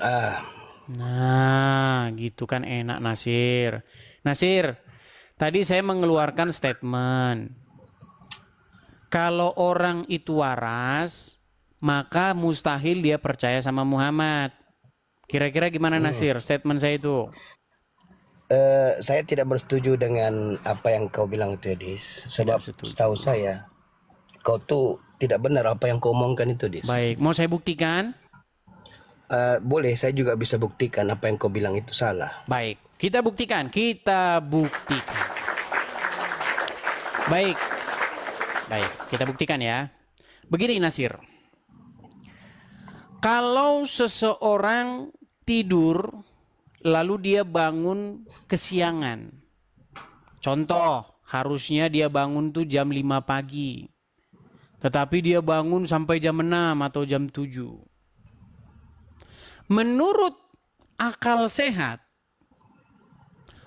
Ah, Nah, gitu kan enak Nasir. Nasir, tadi saya mengeluarkan statement. Kalau orang itu waras, maka mustahil dia percaya sama Muhammad. Kira-kira gimana Nasir statement saya itu? saya tidak bersetuju dengan apa yang kau bilang itu, Dis. Tidak Sebab setuju. setahu saya, kau tuh tidak benar apa yang kau omongkan itu, Dis. Baik, mau saya buktikan? Boleh, saya juga bisa buktikan apa yang kau bilang itu salah. Baik, kita buktikan, kita buktikan. Baik, baik, kita buktikan ya. Begini Nasir, kalau seseorang tidur lalu dia bangun kesiangan. Contoh, harusnya dia bangun tuh jam 5 pagi. Tetapi dia bangun sampai jam 6 atau jam 7. Menurut akal sehat,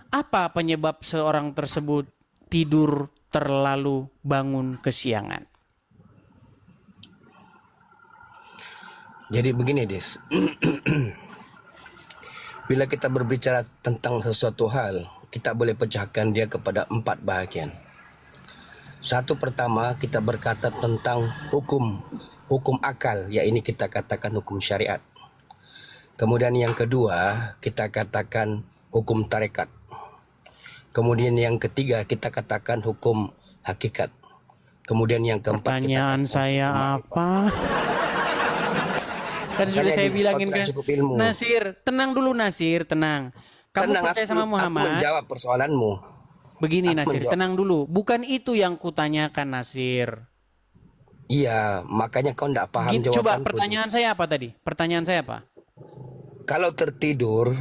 apa penyebab seorang tersebut tidur terlalu bangun kesiangan? Jadi begini, Dis. Bila kita berbicara tentang sesuatu hal, kita boleh pecahkan dia kepada 4 bahagian. Satu, pertama kita berkata tentang hukum akal, yakni kita katakan hukum syariat. Kemudian yang kedua kita katakan hukum tarekat. Kemudian yang ketiga kita katakan hukum hakikat. Kemudian yang keempat kita Pertanyaan katakan saya hukum ma'rifah. apa? Kan sudah Makanya saya Dis, kau bilangin tidak kan. cukup ilmu. Nasir, tenang dulu Nasir, tenang. Kamu Tenang, percaya sama aku Muhammad? menjawab persoalanmu. Begini Aku Nasir, menjawab. tenang dulu. Bukan itu yang kutanyakan Nasir. Iya, makanya kau tidak paham Coba jawabanku, pertanyaan Dis. saya apa tadi? Pertanyaan saya apa? Kalau tertidur,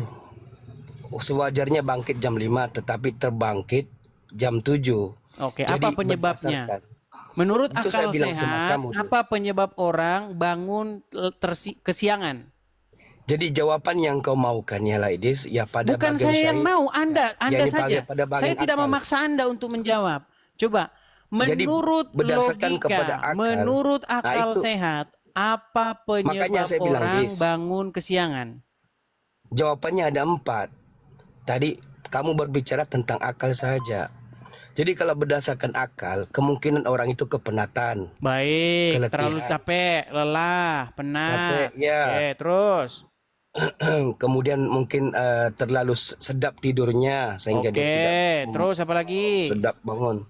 sewajarnya bangkit jam 5, tetapi terbangkit jam 7. Oke, apa Jadi penyebabnya? berdasarkan Menurut itu saya akal bilang sama sehat, kamu, Dis. apa penyebab orang bangun kesiangan? Jadi jawaban yang kau maukan ya Laidis, ya pada Bukan bagian saya yang syariat, mau, ya Anda ini saja. pada Saya bagian tidak akal. memaksa Anda untuk menjawab. Coba, Jadi menurut berdasarkan kepada logika, akal, menurut nah akal itu sehat, apa makanya penyebab saya bilang orang Dis, bangun kesiangan? jawabannya ada 4. Tadi kamu berbicara tentang akal saja. Jadi kalau berdasarkan akal, kemungkinan orang itu kepenatan, Baik, terlalu keletihan, capek, lelah, capek, penat. Oke, ya. terus. Kemudian mungkin terlalu sedap tidurnya sehingga dia Oke, tidak terus apa lagi? sedap bangun.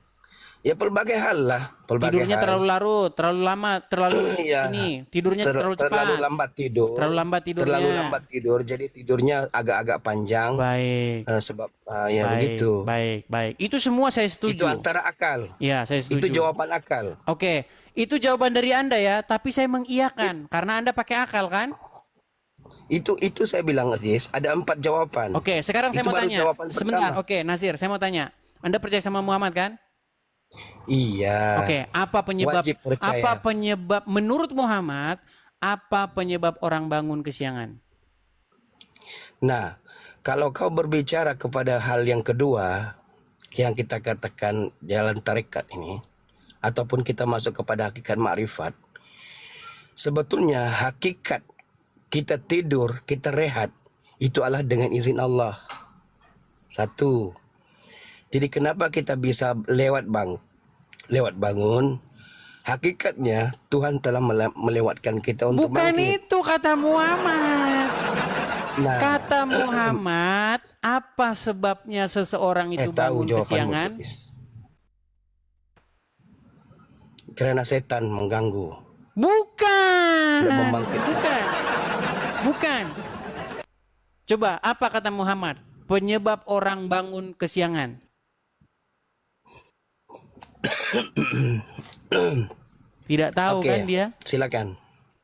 Ya pelbagai hal lah, pelbagai Tidurnya hal. terlalu larut, terlalu lama, terlalu Iya, ini, tidurnya terlalu terlalu cepat, lambat tidur, terlalu lambat tidurnya. jadi tidurnya agak-agak panjang, Baik, sebab ya baik, begitu. baik, baik. Itu semua saya Itu setuju. antara akal, Ya, saya itu setuju. jawaban akal. Oke, itu jawaban dari Anda ya, tapi saya mengiyakan karena Anda pakai akal kan? Itu saya bilang, Riz, ada 4 jawaban. Oke, sekarang saya Itu mau baru tanya. jawaban Sebentar, pertama. oke, Nasir, saya mau tanya. Anda percaya sama Muhammad kan? Iya, Oke, wajib apa percaya. penyebab menurut Muhammad apa penyebab orang bangun kesiangan? Nah, kalau kau berbicara kepada hal yang kedua, yang kita katakan jalan tarekat ini, ataupun kita masuk kepada hakikat makrifat, sebetulnya hakikat kita tidur, kita rehat, itu adalah dengan izin Allah. Satu. Jadi kenapa kita bisa lewat bangun? Hakikatnya Tuhan telah melewatkan kita untuk Bukan bangkit. itu kata Muhammad. Nah, Kata Muhammad, apa sebabnya seseorang itu tahu bangun jawabanmu, kesiangan? Tulis. Karena setan mengganggu, Bukan. tidak membangkitkan. Bukan. Bukan. Coba, apa kata Muhammad? Penyebab orang bangun kesiangan. Tidak tahu Oke, kan dia? silakan.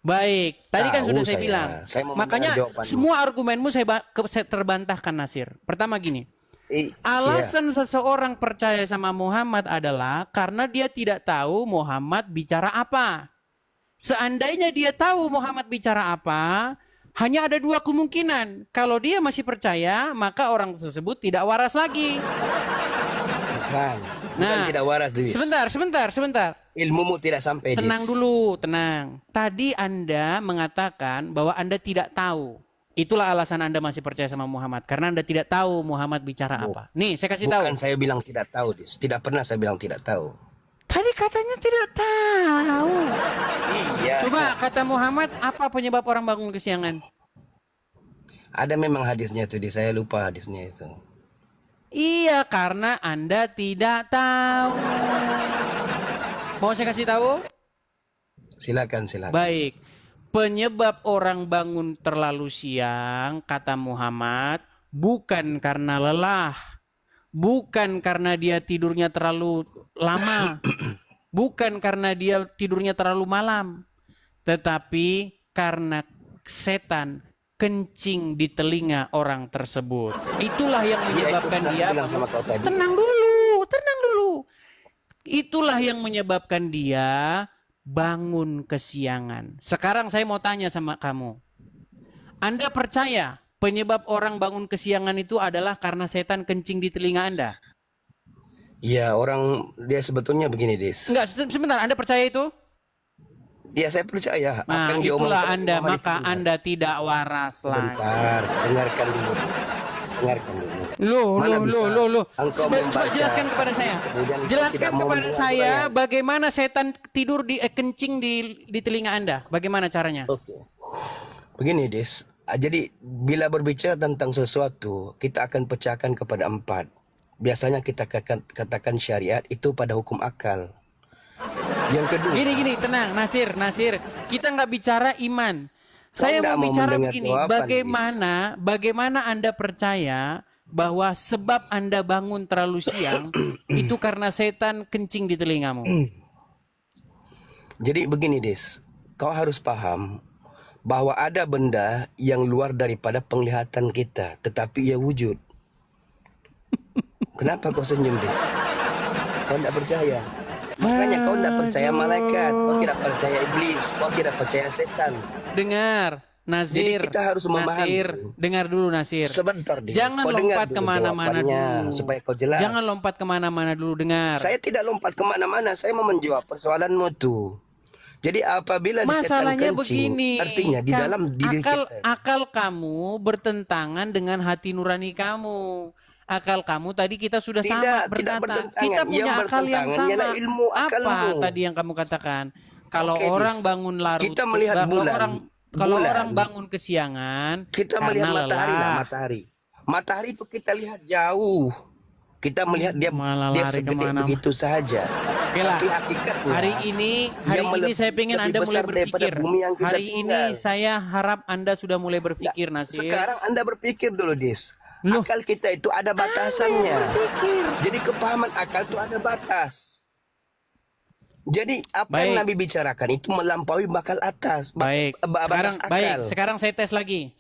Baik, tadi kan Tahu sudah saya bilang. Saya mau mendengar Makanya jawabanmu. semua argumenmu saya terbantahkan Nasir. Pertama gini, Iya. alasan seseorang percaya sama Muhammad adalah karena dia tidak tahu Muhammad bicara apa. Seandainya dia tahu Muhammad bicara apa, hanya ada dua kemungkinan. Kalau dia masih percaya, maka orang tersebut tidak waras lagi. Bukan. Nah, tidak waras, Dis. sebentar. Ilmumu tidak sampai, Dis. Tenang dulu, tenang. Tadi Anda mengatakan bahwa Anda tidak tahu. Itulah alasan Anda masih percaya sama Muhammad. Karena Anda tidak tahu Muhammad bicara Bu- apa. Nih, saya kasih tahu. Bukan saya bilang tidak tahu, Dis. Tidak pernah saya bilang tidak tahu. Tadi katanya tidak tahu. Iya. Coba kata Muhammad, apa penyebab orang bangun kesiangan? Ada memang hadisnya tuh, Dis. Saya lupa hadisnya itu. Iya, karena Anda tidak tahu. Mau saya kasih tahu? Silakan. Baik. Penyebab orang bangun terlalu siang, kata Muhammad, bukan karena lelah. Bukan karena dia tidurnya terlalu lama. Bukan karena dia tidurnya terlalu malam. Tetapi karena setan kencing di telinga orang tersebut. Itulah yang menyebabkan dia bilang sama kau tadi. tenang dulu. Itulah yang menyebabkan dia bangun kesiangan. Sekarang saya mau tanya sama kamu. Anda percaya penyebab orang bangun kesiangan itu adalah karena setan kencing di telinga Anda? Iya, orang dia sebetulnya begini, Dis. Enggak, sebentar. Anda percaya itu? Ya, saya percaya. Apa Nah, yang itulah diomongkan Anda. Muhammad Maka itu benar. Anda tidak waras lagi. Bentar, dengarkan dulu. Loh. Engkau Coba membaca, jelaskan kepada saya. kemudian engkau Jelaskan tidak mau kepada mendengar saya uraian. bagaimana setan tidur di kencing di telinga Anda. Bagaimana caranya? Oke. Begini, Dis. Jadi bila berbicara tentang sesuatu, kita akan pecahkan kepada 4. Biasanya kita katakan syariat itu pada hukum akal. Yang kedua, Gini, tenang, Nasir. Kita nggak bicara iman. Saya nggak mau mau bicara mendengar begini. jawaban, Bagaimana Anda percaya bahwa sebab Anda bangun terlalu siang itu karena setan kencing di telingamu? jadi begini, Dis. Kau harus paham bahwa ada benda yang luar daripada penglihatan kita, tetapi ia wujud. Kenapa kau senyum, Dis? Kau tidak percaya. Makanya kau tidak percaya malaikat, kau tidak percaya iblis, kau tidak percaya setan. Dengar, Nasir. Jadi kita harus memahami. Nasir, dengar dulu Nasir. Sebentar, Dis. Jangan Kau dengar lompat dulu kemana-mana jawabannya, dulu. supaya kau jelas. Jangan lompat kemana-mana dulu, dengar. Saya tidak lompat kemana-mana, saya mau menjawab persoalanmu tuh. Jadi apabila setan Masalahnya kencing, begini, artinya di dalam diri kita. akal kamu bertentangan dengan hati nurani kamu. Akal kamu tadi kita sudah sama Tidak berkata. bertentangan. Kita punya Yang akal yang bertentangan ialah sama. ilmu akalmu. Apa tadi yang kamu katakan? Kalau Oke, orang Dis. bangun larut, Kita melihat bulan. Kalau Bulan. orang bangun kesiangan, Kita karena melihat matahari lah, lelah. matahari. Matahari itu kita lihat jauh. Kita melihat dia Malah lari segede kemana-mana. begitu saja. Oke lah. Tapi hakikatnya Hari ini saya pengen lebih Anda mulai besar daripada berpikir. bumi yang kita Hari ini tinggal. saya harap Anda sudah mulai berpikir, Nasir. Sekarang Anda berpikir dulu, Dis. Loh. Akal kita itu ada batasannya. Jadi kepahaman akal itu ada batas. Jadi apa yang Baik. Nabi bicarakan itu melampaui bakal atas. Baik. Batas akal. Sekarang saya tes lagi.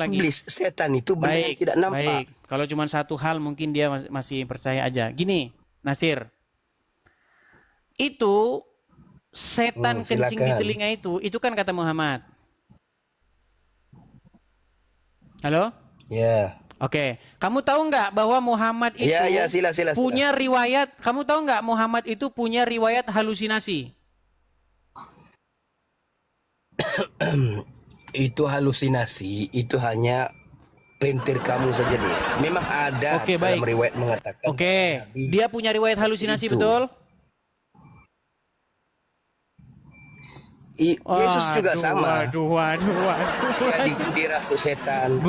Iblis, setan itu benda yang Baik. tidak nampak. Baik. Kalau cuma satu hal mungkin dia masih percaya aja. Gini, Nasir. Itu setan kencing di silakan. telinga itu kan kata Muhammad. Halo? Ya. Oke, kamu tahu nggak bahwa Muhammad itu Ya, sila. punya riwayat? Kamu tahu nggak Muhammad itu punya riwayat halusinasi? Itu halusinasi, itu hanya pelintir kamu saja, Dis. Memang ada Oke, dalam baik. riwayat mengatakan. Oke, Nabi dia punya riwayat halusinasi, itu. betul? Yesus juga sama. Waduh. Dia dirasuk setan. Dia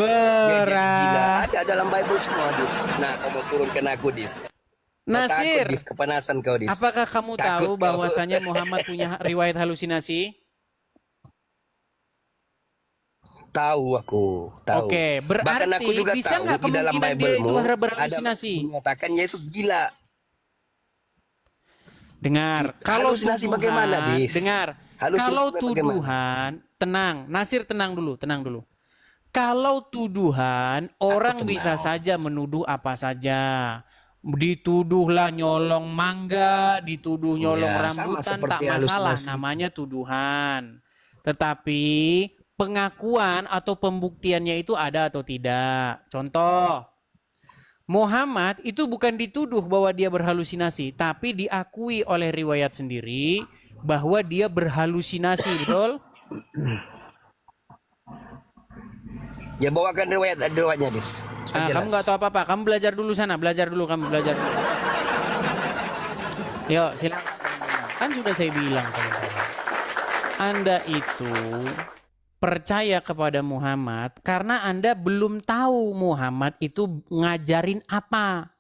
Berat. gila. Ada dalam Bible semua, Dis. Nah, kamu turunkan aku, Dis. Kau Nasir, takut, Dis. Kepanasan kau, Dis. apakah kamu Takut tahu kau. bahwasanya Muhammad punya riwayat halusinasi? Tahu aku, tahu. Oke, berarti Bahkan aku juga bisa tahu nggak di dalam kemungkinan dia Bible-mu itu ada berhalusinasi? menyatakan Yesus gila. Dengar, kalau Halusinasi tuduhan, bagaimana, Dis? dengar, Halusinasi kalau bagaimana? tuduhan, tenang, Nasir tenang dulu. Kalau tuduhan, orang tenang. bisa saja menuduh apa saja. Dituduhlah nyolong mangga, dituduh nyolong Ya, sama rambutan, tak seperti masalah, halusinasi. namanya tuduhan. Tetapi pengakuan atau pembuktiannya itu ada atau tidak. Contoh, Muhammad itu bukan dituduh bahwa dia berhalusinasi, tapi diakui oleh riwayat sendiri bahwa dia berhalusinasi, betul? Ya bawakan riwayatnya, Dis. Supaya Kamu jelas. nggak tahu apa-apa. Kamu belajar dulu sana, belajar dulu, kamu belajar dulu. Yuk, silakan. Kan sudah saya bilang, teman-teman. Anda itu percaya kepada Muhammad karena Anda belum tahu Muhammad itu ngajarin apa.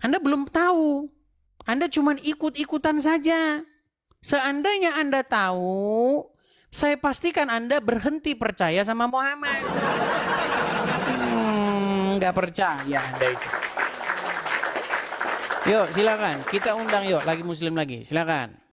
Anda belum tahu. Anda cuma ikut-ikutan saja. Seandainya Anda tahu, saya pastikan Anda berhenti percaya sama Muhammad. Nggak percaya Anda itu. Yuk, silakan. Kita undang yuk, lagi muslim lagi. Silakan.